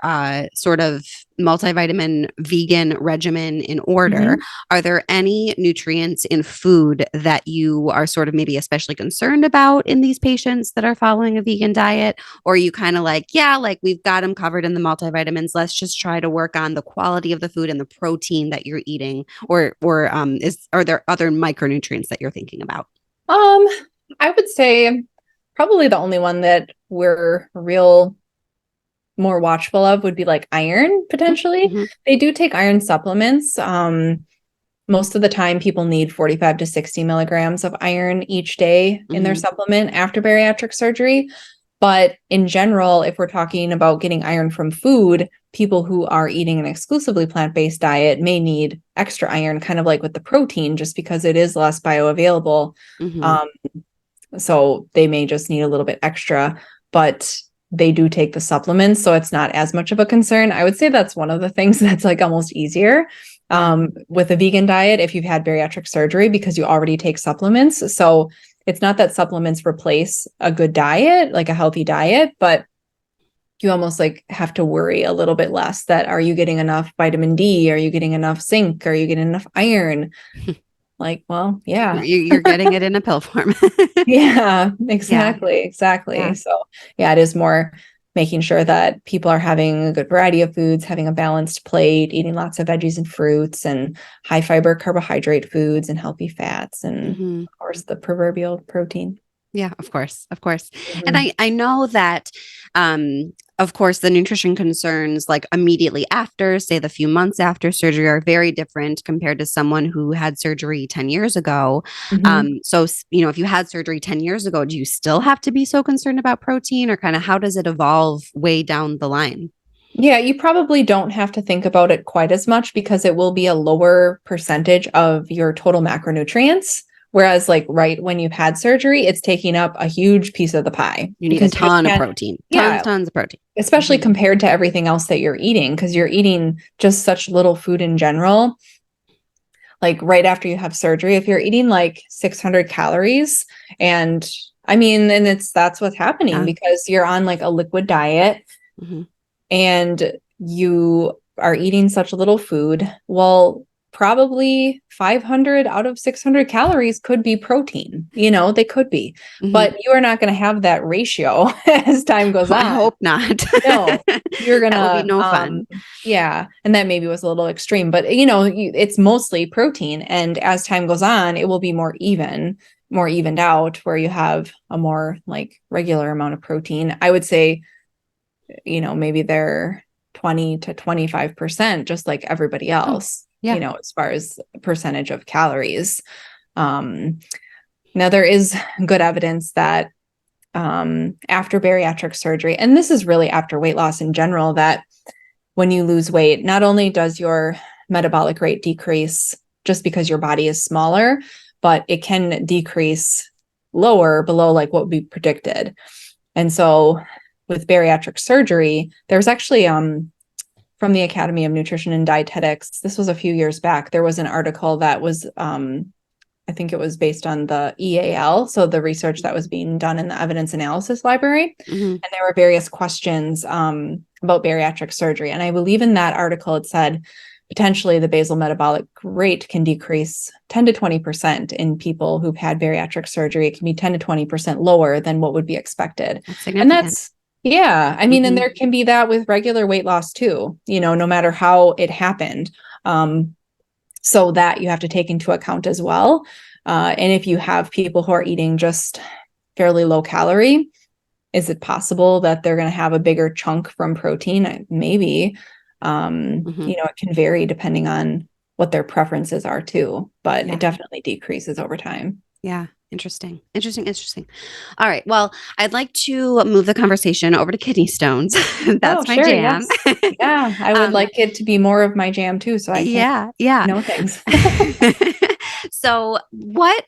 sort of multivitamin vegan regimen in order, Mhm. are there any nutrients in food that you are sort of maybe especially concerned about in these patients that are following a vegan diet? Or are you kind of like, yeah, like we've got them covered in the multivitamins. Let's just try to work on the quality of the food and the protein that you're eating, or are there other micronutrients that you're thinking about? Um, I would say probably the only one that we're real more watchful of would be like iron potentially. Mm-hmm. They do take iron supplements. Most of the time people need 45 to 60 milligrams of iron each day in their Mm-hmm. supplement after bariatric surgery. But in general, if we're talking about getting iron from food, people who are eating an exclusively plant-based diet may need extra iron, kind of like with the protein, just because it is less bioavailable. Mm-hmm. Um, so they may just need a little bit extra, but they do take the supplements, so it's not as much of a concern. I would say that's one of the things that's like almost easier with a vegan diet if you've had bariatric surgery, because you already take supplements. So it's not that supplements replace a good diet, like a healthy diet, but you almost like have to worry a little bit less that are you getting enough vitamin D? Are you getting enough zinc? Are you getting enough iron? Like, well, yeah. You're getting it in a pill form. Yeah, Yeah. exactly. Exactly. Yeah. So, yeah, it is more making sure that people are having a good variety of foods, having a balanced plate, eating lots of veggies and fruits and high fiber carbohydrate foods and healthy fats and Mm-hmm. of course the proverbial protein. Yeah, of course, of course. And Mhm. I know that of course the nutrition concerns like immediately after, say the few months after surgery are very different compared to someone who had surgery 10 years ago. Mhm. So you know, if you had surgery 10 years ago, do you still have to be so concerned about protein or kind of how does it evolve way down the line? Yeah, you probably don't have to think about it quite as much because it will be a lower percentage of your total macronutrients. Whereas, like, right when you've had surgery, it's taking up a huge piece of the pie You need a because you just ton of can't, protein. yeah, Tons of protein. especially Mhm. compared to everything else that you're eating, because you're eating just such little food in general. Like, right after you have surgery, if you're eating like 600 calories, and I mean, and that's what's happening Yeah. because you're on like a liquid diet Mhm. and you are eating such little food, well, probably 500 out of 600 calories could be protein. They could be, Mhm. but you are not going to have that ratio as time goes I on. hope not. No, you're That would be gonna, no fun. yeah, and that maybe was a little extreme, but it's mostly protein, and as time goes on, it will be more evened out, where you have a more like regular amount of protein. I would say maybe they're 20 to 25%, just like everybody Oh, else, yeah. as far as percentage of calories. Um, Now there is good evidence that after bariatric surgery, and this is really after weight loss in general, that when you lose weight, not only does your metabolic rate decrease just because your body is smaller, but it can decrease lower below like what we predicted. And so with bariatric surgery, there's actually from the Academy of Nutrition and Dietetics, this was a few years back, there was an article that was I think it was based on the EAL, so the research that was being done in the evidence analysis library. Mhm. And there were various questions about bariatric surgery. And I believe in that article, it said potentially the basal metabolic rate can decrease 10 to 20% in people who've had bariatric surgery. It can be 10 to 20% lower than what would be expected. That's And significant. that's, yeah, I mean, and Mhm. there can be that with regular weight loss too, no matter how it happened. So that you have to take into account as well. And if you have people who are eating just fairly low calorie, is it possible that they're going to have a bigger chunk from protein? Maybe. Mhm. It can vary depending on what their preferences are too, but Yeah. it definitely decreases over time. Yeah. Interesting. All right. Well, I'd like to move the conversation over to kidney stones. Oh, That's my sure. jam. Yes. Yeah. I would like it to be more of my jam too, so I can Yeah. know things. So what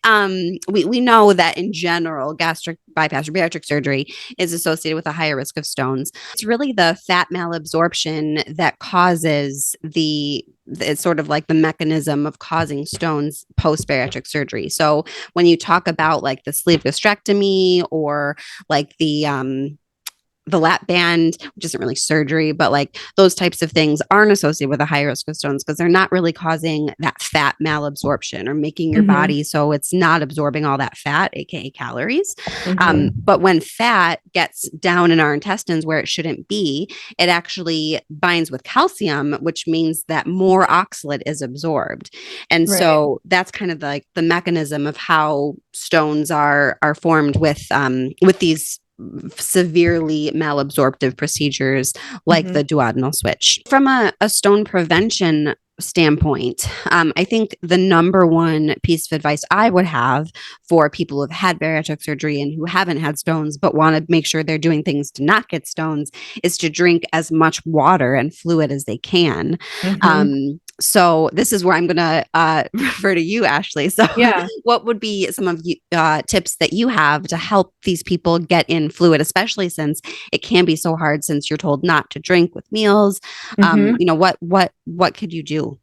we know that in general gastric bypass or bariatric surgery is associated with a higher risk of stones. It's really the fat malabsorption that causes it's sort of like the mechanism of causing stones post bariatric surgery. So when you talk about like the sleeve gastrectomy or like the lap band, which isn't really surgery, but like those types of things aren't associated with a high risk of stones because they're not really causing that fat malabsorption or making your body so it's not absorbing all that fat, aka calories. But when fat gets down in our intestines where it shouldn't be, it actually binds with calcium, which means that more oxalate is absorbed. And so that's kind of like the mechanism of how stones are formed with these severely malabsorptive procedures like the duodenal switch. From a stone prevention standpoint, I think the number one piece of advice I would have for people who've had bariatric surgery and who haven't had stones but want to make sure they're doing things to not get stones is to drink as much water and fluid as they can. So this is where I'm going to refer to you, Ashley. So what would be some of you tips that you have to help these people get in fluid, especially since it can be so hard since you're told not to drink with meals? What could you do?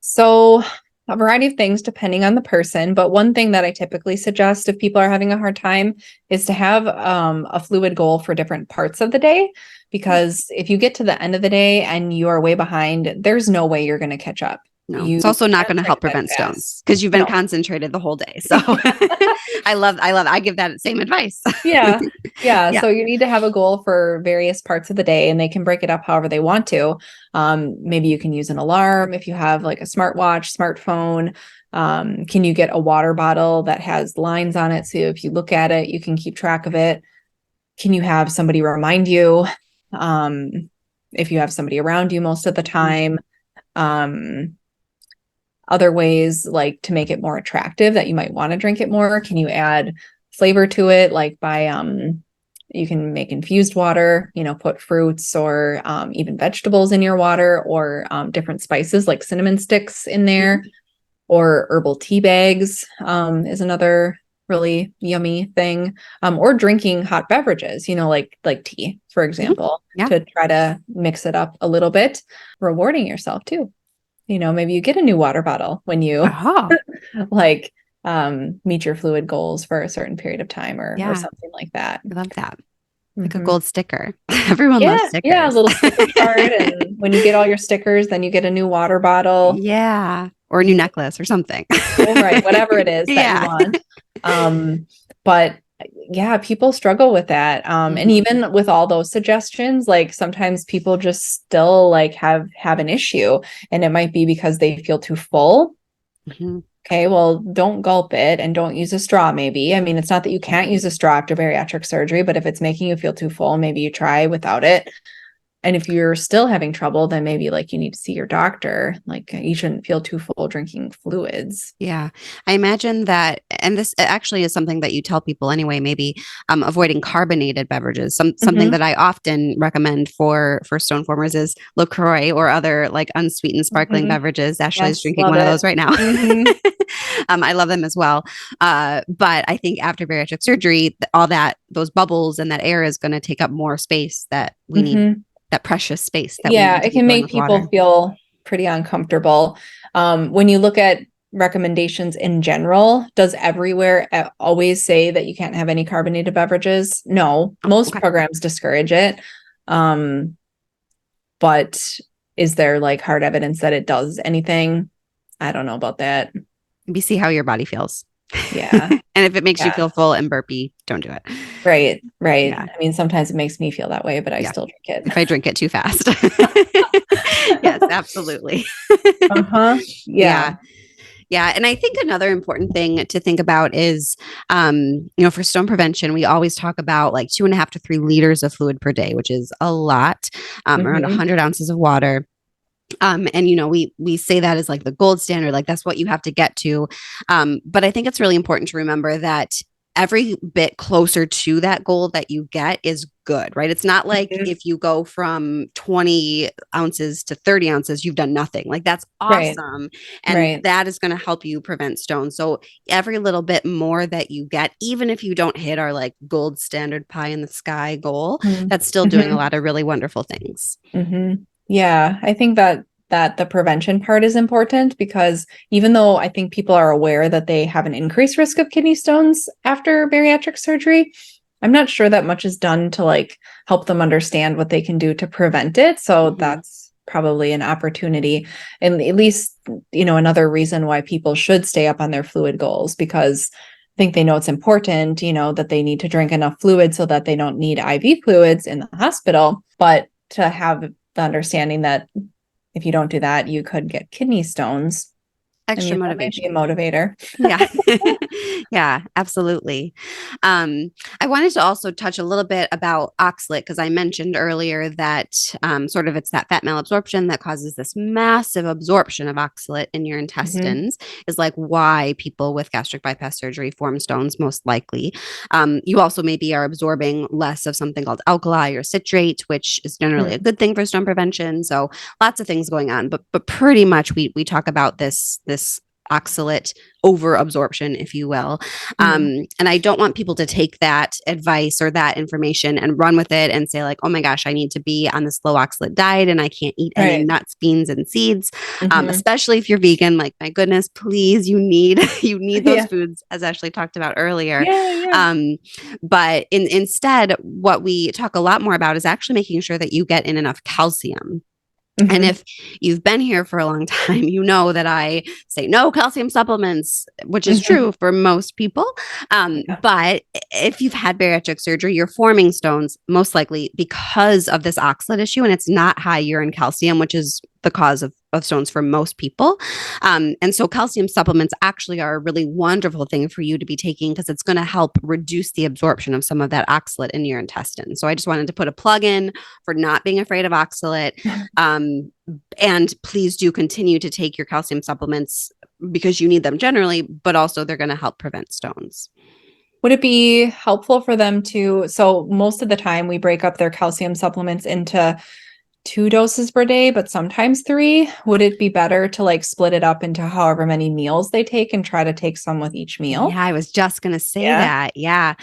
So a variety of things depending on the person, but one thing that I typically suggest if people are having a hard time is to have a fluid goal for different parts of the day, because if you get to the end of the day and you are way behind, there's no way you're going to catch up. No, it's also not going to help prevent stones because you've been concentrated the whole day. So I give that same advice. Yeah. So you need to have a goal for various parts of the day, and they can break it up however they want to. Maybe you can use an alarm if you have like a smartwatch, smartphone. Can you get a water bottle that has lines on it? So if you look at it, you can keep track of it. Can you have somebody remind you? If you have somebody around you most of the time. Other ways like to make it more attractive that you might want to drink it more. Can you add flavor to it? Like by, you can make infused water, put fruits or even vegetables in your water, or different spices like cinnamon sticks in there, or herbal tea bags is another really yummy thing. Or drinking hot beverages, like tea, for example, to try to mix it up a little bit, rewarding yourself too. Maybe you get a new water bottle when you meet your fluid goals for a certain period of time or something like that. I love that. Like a gold sticker. Everyone loves stickers. Yeah, a little sticker card. And when you get all your stickers, then you get a new water bottle. Yeah. Or a new necklace or something. Right. Whatever it is that you want. But yeah, people struggle with that. And even with all those suggestions, like sometimes people just still like have an issue, and it might be because they feel too full. Okay, well, don't gulp it and don't use a straw, maybe. I mean, it's not that you can't use a straw after bariatric surgery, but if it's making you feel too full, maybe you try without it. And if you're still having trouble, then maybe like you need to see your doctor. Like you shouldn't feel too full drinking fluids. Yeah. I imagine that, and this actually is something that you tell people anyway, maybe avoiding carbonated beverages. Something that I often recommend for stone formers is LaCroix or other like unsweetened sparkling beverages. Ashley's drinking one of those right now. I love them as well. But I think after bariatric surgery, those bubbles and that air is going to take up more space that we need. That precious space that it can make people feel pretty uncomfortable. When you look at recommendations in general, does everywhere always say that you can't have any carbonated beverages? No, most programs discourage it. But is there like hard evidence that it does anything? I don't know about that. Maybe see how your body feels. Yeah. And if it makes you feel full and burpy, don't do it. Right. Yeah. I mean, sometimes it makes me feel that way, but I still drink it. If I drink it too fast. Yes, absolutely. Yeah. And I think another important thing to think about is, for stone prevention, we always talk about like 2.5 to 3 liters of fluid per day, which is a lot, around 100 ounces of water. And we say that as like the gold standard, like that's what you have to get to. But I think it's really important to remember that every bit closer to that goal that you get is good, right? It's not like Mhm. if you go from 20 ounces to 30 ounces, you've done nothing. Like that's Right. awesome. And Right. that is going to help you prevent stones. So every little bit more that you get, even if you don't hit our like gold standard pie in the sky goal, that's still doing a Mm-hmm. lot of really wonderful things. Mm-hmm. Yeah, I think that the prevention part is important because even though I think people are aware that they have an increased risk of kidney stones after bariatric surgery, I'm not sure that much is done to like help them understand what they can do to prevent it. So Mm-hmm. that's probably an opportunity, and at least, another reason why people should stay up on their fluid goals, because I think they know it's important, that they need to drink enough fluid so that they don't need IV fluids in the hospital, but to have the understanding that if you don't do that, you could get kidney stones. I Extra mean, that might be a motivation. motivator. Yeah. Yeah, absolutely. I wanted to also touch a little bit about oxalate because I mentioned earlier that sort of it's that fat malabsorption that causes this massive absorption of oxalate in your Mm-hmm. intestines, is like why people with gastric bypass surgery form stones most likely. You also maybe are absorbing less of something called alkali or citrate, which is generally a good thing for stone prevention. So lots of things going on, but pretty much we talk about this oxalate over absorption, if you will. Mm-hmm. And I don't want people to take that advice or that information and run with it and say like, oh my gosh, I need to be on this low oxalate diet and I can't eat any Right. nuts, beans, and seeds. Mm-hmm. Especially if you're vegan, like my goodness, please, you need you need those Yeah. foods, as Ashley talked about earlier. Yeah. Yeah. Um, but instead, what we talk a lot more about is actually making sure that you get in enough calcium. And Mm-hmm. if you've been here for a long time, you know that I say no calcium supplements, which is Mm-hmm. true for most people. Yeah. But if you've had bariatric surgery, you're forming stones most likely because of this oxalate issue, and it's not high urine calcium, which is the cause of stones for most people. And so calcium supplements actually are a really wonderful thing for you to be taking because it's going to help reduce the absorption of some of that oxalate in your intestine. So I just wanted to put a plug in for not being afraid of oxalate. Um, and please do continue to take your calcium supplements because you need them generally, but also they're going to help prevent stones. Would it be helpful for them to, so most of the time we break up their calcium supplements into 2 doses per day, but sometimes three. Would it be better to like split it up into however many meals they take and try to take some with each meal? Yeah, I was just going to say Yeah. that. Yeah.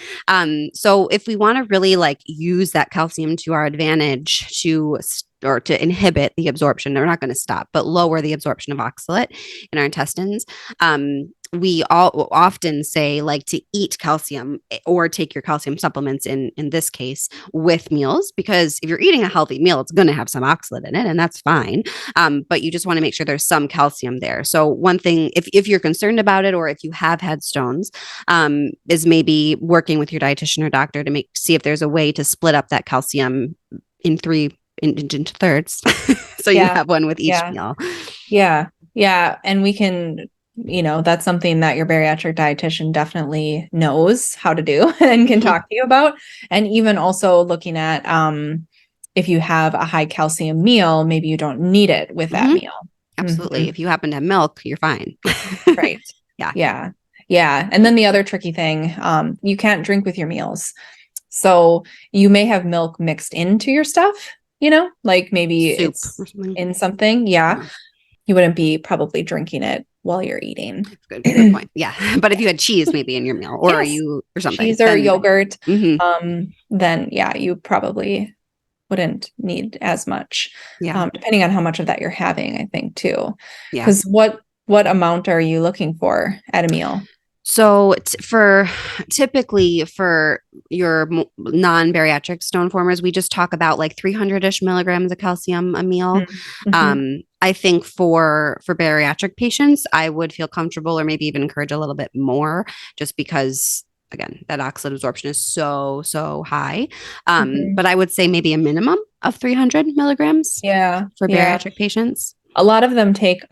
So if we want to really like use that calcium to our advantage or to inhibit the absorption, we're not going to stop, but lower the absorption of oxalate in our intestines. We all often say like to eat calcium or take your calcium supplements in this case with meals, because if you're eating a healthy meal, it's going to have some oxalate in it, and that's fine. But you just want to make sure there's some calcium there. So one thing, if you're concerned about it, or if you have had stones, is maybe working with your dietitian or doctor to see if there's a way to split up that calcium in into thirds, so you Yeah. have one with each Yeah. meal. Yeah. Yeah. And we can, that's something that your bariatric dietitian definitely knows how to do and can Mhm. talk to you about. And even also looking at if you have a high calcium meal, maybe you don't need it with that Mhm. meal. Absolutely. Mhm. If you happen to have milk, you're fine. Right. Yeah. Yeah. Yeah. And then the other tricky thing, you can't drink with your meals. So you may have milk mixed into your stuff, like maybe Soup it's or something. in something. Yeah. Yeah. You wouldn't be probably drinking it while you're eating. Good point. Yeah. But if you had cheese maybe in your meal, Yes. or something, Cheese or then yogurt, mhm. then yeah, you probably wouldn't need as much, Yeah. depending on how much of that you're having, I think too. Yeah. Because what amount are you looking for at a meal? So for typically for your non-bariatric stone formers, we just talk about like 300-ish milligrams of calcium a meal. Mm-hmm. I think for bariatric patients, I would feel comfortable or maybe even encourage a little bit more, just because again, that oxalate absorption is so high. Mm-hmm. But I would say maybe a minimum of 300 milligrams Yeah, for yeah. bariatric patients. A lot of them take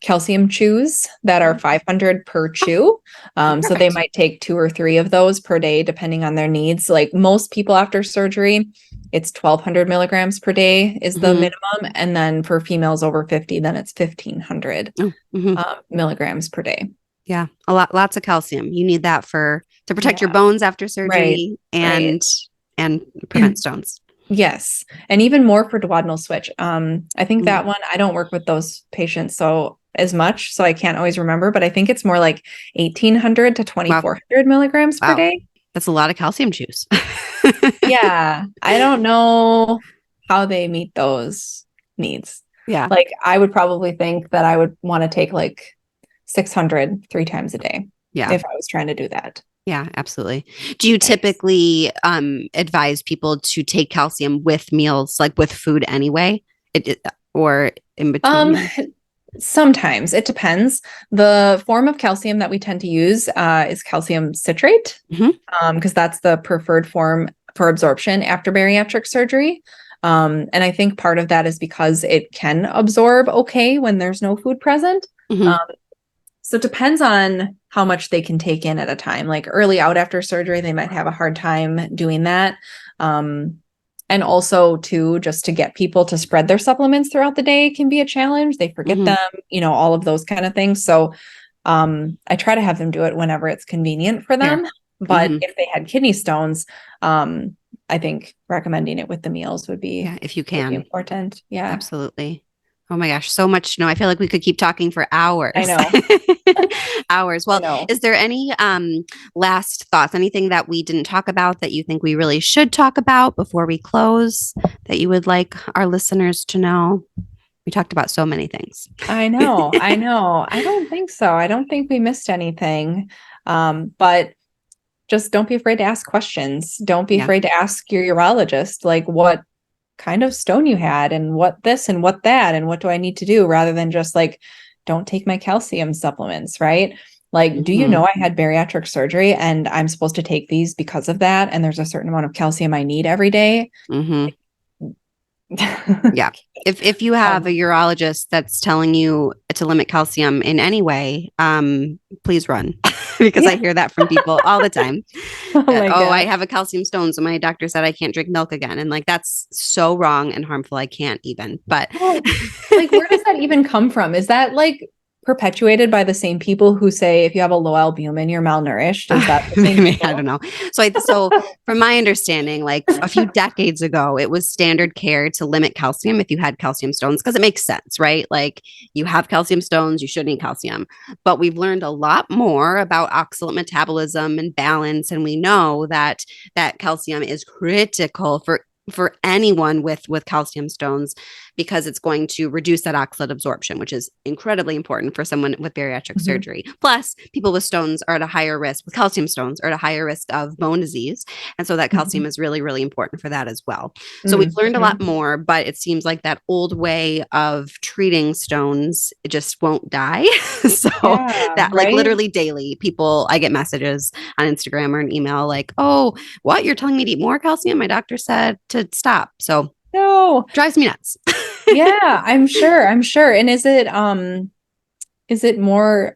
calcium chews that are 500 per chew. So they might take 2 or 3 of those per day, depending on their needs. Like most people after surgery, it's 1,200 milligrams per day is the minimum. And then for females over 50, then it's 1,500 milligrams per day. Yeah, lots of calcium. You need that to protect your bones after surgery and prevent stones. Yes. And even more for duodenal switch. I think that one, I don't work with those patients as much, so I can't always remember, but I think it's more like 1,800 to 2,400 milligrams per day. That's a lot of calcium chews. Yeah. I don't know how they meet those needs. Yeah. Like I would probably think that I would want to take like 600 3 times a day. Yeah. If I was trying to do that. Yeah, absolutely. Do you typically advise people to take calcium with meals, like with food anyway, or in between? Sometimes it depends. The form of calcium that we tend to use is calcium citrate, because that's the preferred form for absorption after bariatric surgery. And I think part of that is because it can absorb okay when there's no food present. So it depends on how much they can take in at a time. Like early out after surgery, they might have a hard time doing that. And also too, just to get people to spread their supplements throughout the day can be a challenge. They forget them, all of those kind of things. So I try to have them do it whenever it's convenient for them. But if they had kidney stones, I think recommending it with the meals would be, if you can, important. Yeah, absolutely. Oh my gosh, so much to know. I feel like we could keep talking for hours. I know. Hours. Well, is there any last thoughts, anything that we didn't talk about that you think we really should talk about before we close that you would like our listeners to know? We talked about so many things. I know. I don't think so. I don't think we missed anything. But just don't be afraid to ask questions. Don't be afraid to ask your urologist, like what kind of stone you had and what this and what that and what do I need to do, rather than just like, don't take my calcium supplements, right? Like, do you know I had bariatric surgery and I'm supposed to take these because of that? And there's a certain amount of calcium I need every day. Yeah. If you have a urologist that's telling you to limit calcium in any way, please run because I hear that from people all the time. I have a calcium stone, so my doctor said I can't drink milk again. And like, that's so wrong and harmful. I can't even, but like, where does that even come from? Is that like perpetuated by the same people who say if you have a low albumin, you're malnourished? Is that the same I don't know. So from my understanding, like a few decades ago, it was standard care to limit calcium if you had calcium stones, because it makes sense, right? Like you have calcium stones, you should need calcium. But we've learned a lot more about oxalate metabolism and balance, and we know that calcium is critical for anyone with calcium stones, because it's going to reduce that oxalate absorption, which is incredibly important for someone with bariatric surgery. Plus, people with stones are at a higher risk, with calcium stones are at a higher risk of bone disease. And so that calcium is really, really important for that as well. So we've learned a lot more, but it seems like that old way of treating stones, it just won't die. So like literally daily, I get messages on Instagram or an email like, oh, what? You're telling me to eat more calcium? My doctor said to stop. So no, drives me nuts. Yeah, I'm sure. And is it more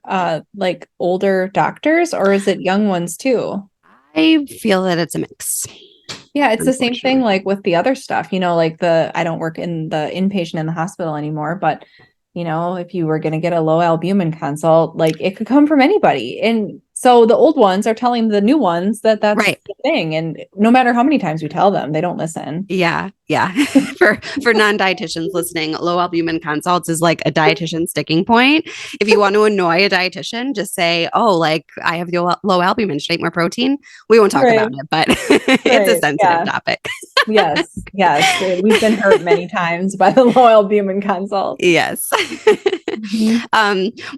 like older doctors, or is it young ones too? I feel that it's a mix. Yeah, it's the same thing like with the other stuff, like I don't work in the inpatient in the hospital anymore, but if you were going to get a low albumin consult, like it could come from anybody. And so the old ones are telling the new ones that that's the thing. And no matter how many times we tell them, they don't listen. Yeah. For non-dietitians listening, low albumin consults is like a dietitian sticking point. If you want to annoy a dietitian, just say, oh, like I have the low albumin, should I eat more protein? We won't talk about it, but it's a sensitive topic. Yes. We've been hurt many times by the low albumin consult. Yes.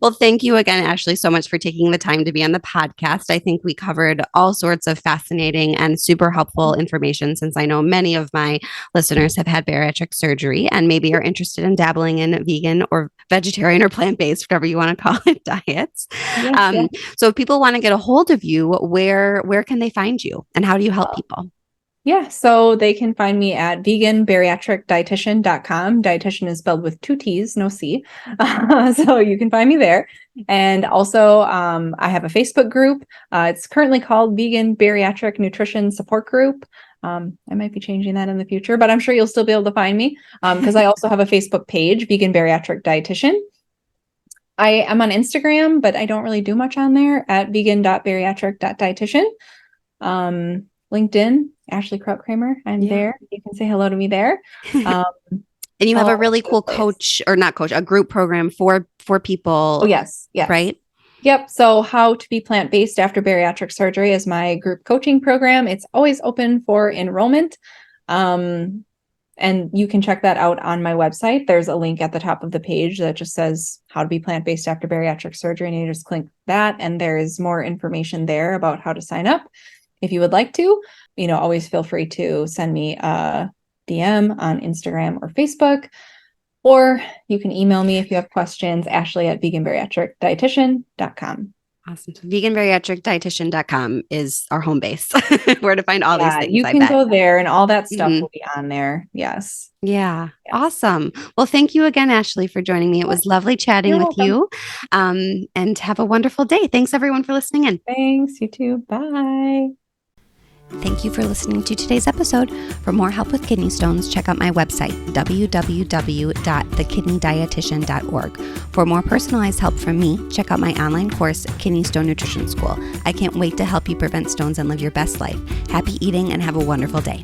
Well, thank you again, Ashley, so much for taking the time to be on the podcast. I think we covered all sorts of fascinating and super helpful information, since I know many of my listeners have had bariatric surgery and maybe are interested in dabbling in vegan or vegetarian or plant-based, whatever you want to call it, diets. So if people want to get a hold of you, where can they find you and how do you help people? Yeah, so they can find me at veganbariatricdietitian.com. Dietitian is spelled with 2 T's, no C. So you can find me there. And also, I have a Facebook group. It's currently called Vegan Bariatric Nutrition Support Group. I might be changing that in the future, but I'm sure you'll still be able to find me because I also have a Facebook page, Vegan Bariatric Dietitian. I am on Instagram, but I don't really do much on there at vegan.bariatric.dietitian. LinkedIn, Ashley Krautkramer. I'm there. You can say hello to me there. And you have a really cool a group program for people. Oh, yes. Right? Yep. So How to Be Plant-Based After Bariatric Surgery is my group coaching program. It's always open for enrollment. And you can check that out on my website. There's a link at the top of the page that just says How to Be Plant-Based After Bariatric Surgery. And you just click that, and there's more information there about how to sign up. If you would like to, always feel free to send me a DM on Instagram or Facebook, or you can email me if you have questions, ashley@veganbariatricdietitian.com. Awesome. So veganbariatricdietitian.com is our home base where to find all these things. You can go there and all that stuff will be on there. Yes. Yeah. Yes. Awesome. Well, thank you again, Ashley, for joining me. It was lovely chatting with you. And have a wonderful day. Thanks everyone for listening in. Thanks. You too. Bye. Thank you for listening to today's episode. For more help with kidney stones, check out my website, www.thekidneydietitian.org. For more personalized help from me, check out my online course, Kidney Stone Nutrition School. I can't wait to help you prevent stones and live your best life. Happy eating and have a wonderful day.